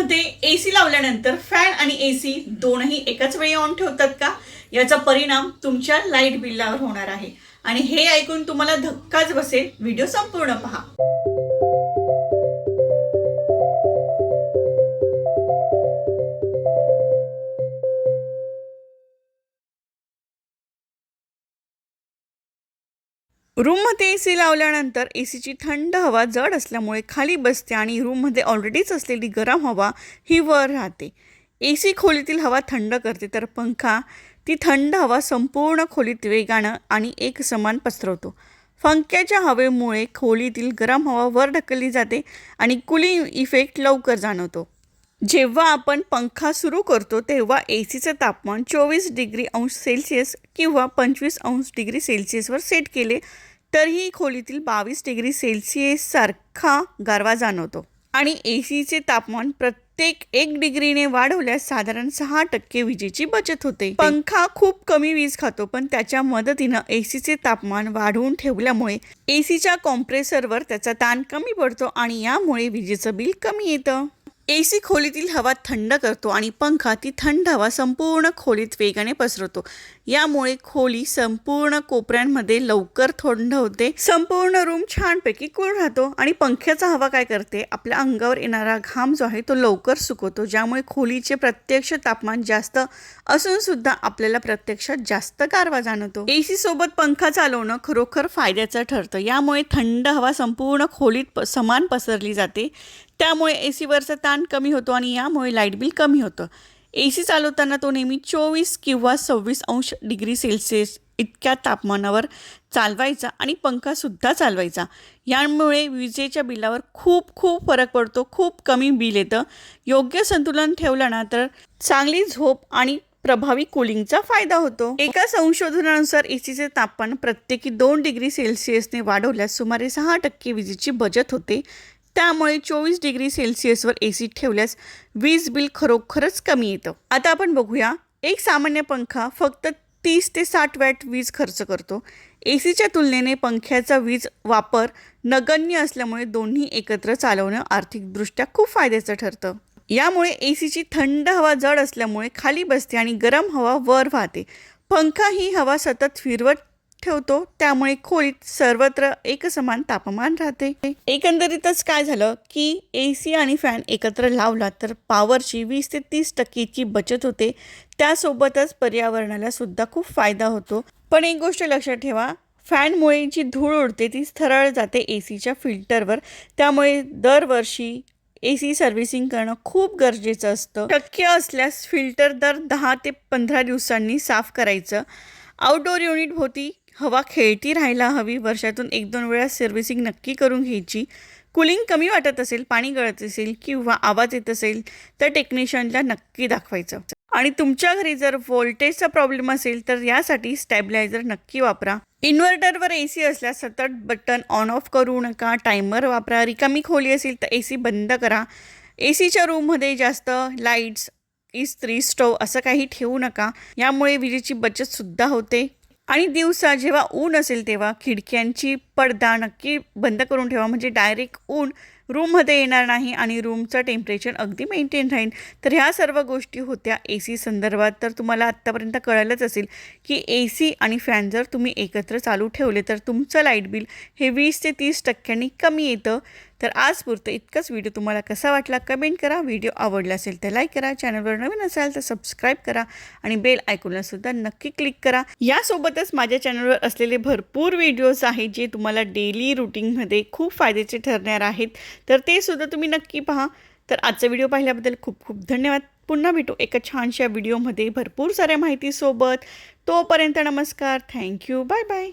मध्ये एसी लावल्यानंतर फॅन आणि एसी दोनही एकाच वेळी ऑन ठेवतात का, याचा परिणाम तुमच्या लाईट बिलावर होणार आहे। आणि हे ऐकून तुम्हाला धक्काच बसेल। व्हिडिओ संपूर्ण पहा। रूममध्ये एसी लावल्यानंतर एसीची थंड हवा जड असल्यामुळे खाली बसते आणि रूममध्ये ऑलरेडीच असलेली गरम हवा ही वर राहते। एसी खोलीतील हवा थंड करते, तर पंखा ती थंड हवा संपूर्ण खोलीत वेगानं आणि एकसमान पसरवतो। पंख्याच्या हवेमुळे खोलीतील गरम हवा वर ढकलली जाते आणि कूलिंग इफेक्ट लवकर जाणवतो। जेव्हा आपण पंखा सुरू करतो तेव्हा एसीचं तापमान 24 डिग्री अंश सेल्सिअस किंवा 25 अंश डिग्री सेल्सिअसवर सेट केले तरीही खोलीतील 22 डिग्री सेल्सिअस सारखा गारवा जाणवतो। आणि एसीचे तापमान प्रत्येक 1 डिग्रीने वाढवल्यास साधारण 6% विजेची बचत होते। पंखा खूप कमी वीज खातो, पण त्याच्या मदतीनं एसीचे तापमान वाढवून ठेवल्यामुळे एसीच्या कॉम्प्रेसरवर त्याचा ताण कमी पडतो आणि यामुळे विजेचं बिल कमी येतं। एसी खोलीतील हवा थंड करतो आणि पंखा ती थंड हवा संपूर्ण खोलीत वेगाने पसरवतो। यामुळे खोली संपूर्ण कोपऱ्यांमध्ये लवकर थंड होते, संपूर्ण रूम छानपैकी कूल राहतो। आणि पंख्याचा हवा काय करते, आपल्या अंगावर येणारा घाम जो आहे तो लवकर सुकवतो, ज्यामुळे खोलीचे प्रत्यक्ष तापमान जास्त असून सुद्धा आपल्याला प्रत्यक्षात जास्त गारवा जाणवतो। एसी सोबत पंखा चालवणं खरोखर फायद्याचं ठरतं। यामुळे थंड हवा संपूर्ण खोलीत समान पसरली जाते, त्यामुळे एसीवरचा ताण कमी होतो आणि यामुळे लाईट बिल कमी होतं। एसी चालवताना तो नेहमी 24 किंवा 26 अंश डिग्री सेल्सिअस इतक्या तापमानावर चालवायचा आणि पंखासुद्धा चालवायचा। यामुळे विजेच्या बिलावर खूप फरक पडतो, खूप कमी बिल येतं। योग्य संतुलन ठेवलं ना तर चांगली झोप आणि प्रभावी कूलिंगचा फायदा होतो। एका संशोधनानुसार एसीचे तापमान प्रत्येकी 2 डिग्री सेल्सिअसने वाढवल्यास सुमारे 6% विजेची बचत होते। त्यामुळे 24 डिग्री सेल्सिअसवर एसी ठेवल्यास वीज बिल खरोखरच कमी येतं। आता आपण बघूया, एक सामान्य पंखा फक्त 30 ते 60 वॅट वीज खर्च करतो। एसीच्या तुलनेने पंख्याचा वीज वापर नगण्य असल्यामुळे दोन्ही एकत्र चालवणं आर्थिकदृष्ट्या खूप फायद्याचं ठरतं। यामुळे एसीची थंड हवा जड असल्यामुळे खाली बसते आणि गरम हवा वर वाहते। पंखा ही हवा सतत फिरवत ठेवतो, त्यामुळे खोलीत सर्वत्र एकसमान तापमान राहते। एकंदरीतच काय झालं की एसी आणि फॅन एकत्र लावला तर पॉवरची 20 ते 30% इतकी बचत होते। त्यासोबतच पर्यावरणाला सुद्धा खूप फायदा होतो। पण एक गोष्ट लक्षात ठेवा, फॅनमुळे जी धूळ उडते ती सरळ जाते एसीच्या फिल्टरवर, त्यामुळे दरवर्षी एसी सर्व्हिसिंग करणं खूप गरजेचं असतं। शक्य असल्यास फिल्टर दर 10 ते 15 दिवसांनी साफ करायचं। आउटडोअर युनिट भोवती हवा खेळती राहायला हवी, वर्षातून 1-2 वेळा सर्व्हिसिंग नक्की करून घ्यायची। कूलिंग कमी वाटत असेल, पाणी गळत असेल किंवा आवाज येत असेल तर टेक्निशियनला नक्की दाखवायचं। आणि तुमच्या घरी जर व्होल्टेजचा प्रॉब्लेम असेल तर यासाठी स्टॅबिलायझर नक्की वापरा। इन्व्हर्टरवर एसी असल्यास सतत बटन ऑन ऑफ करू नका, टायमर वापरा। रिकामी खोली असेल तर एसी बंद करा। एसीच्या रूममध्ये जास्त लाईट्स, इस्त्री, स्टोव असं काही ठेवू नका, यामुळे विजेची बचत सुद्धा होते। आणि दिवसा जेव्हा ऊन असेल तेव्हा खिडक्यांची पडदा नक्की बंद करून ठेवा, म्हणजे डायरेक्ट ऊन रूममध्ये येणार नाही आणि रूमचं टेम्परेचर अगदी मेंटेन राहील। तर ह्या सर्व गोष्टी होत्या एसी संदर्भात। तर तुम्हाला आत्तापर्यंत कळलंच असेल की एसी आणि फॅन जर तुम्ही एकत्र चालू ठेवले तर तुमचं लाईट बिल हे 20 ते 30% कमी येतं। तर आजपुरतं इतकंच। व्हिडिओ तुम्हाला कसा वाटला कमेंट करा। व्हिडिओ आवडला असेल तर लाईक करा, चॅनलवर नवीन असाल तर सबस्क्राईब करा आणि बेल आयकॉनला सुद्धा नक्की क्लिक करा। यासोबतच माझ्या चॅनलवर असलेले भरपूर व्हिडिओज आहेत जे तुम्हाला डेली रुटीनमध्ये खूप फायद्याचे ठरणार आहेत, तर ते सुद्धा तुम्ही नक्की पहा। तर आजचा व्हिडिओ पाहिल्याबद्दल खूप धन्यवाद। पुन्हा भेटू एका छानशा व्हिडिओमध्ये भरपूर साऱ्या माहितीसोबत। तोपर्यंत नमस्कार, थँक्यू, बाय बाय।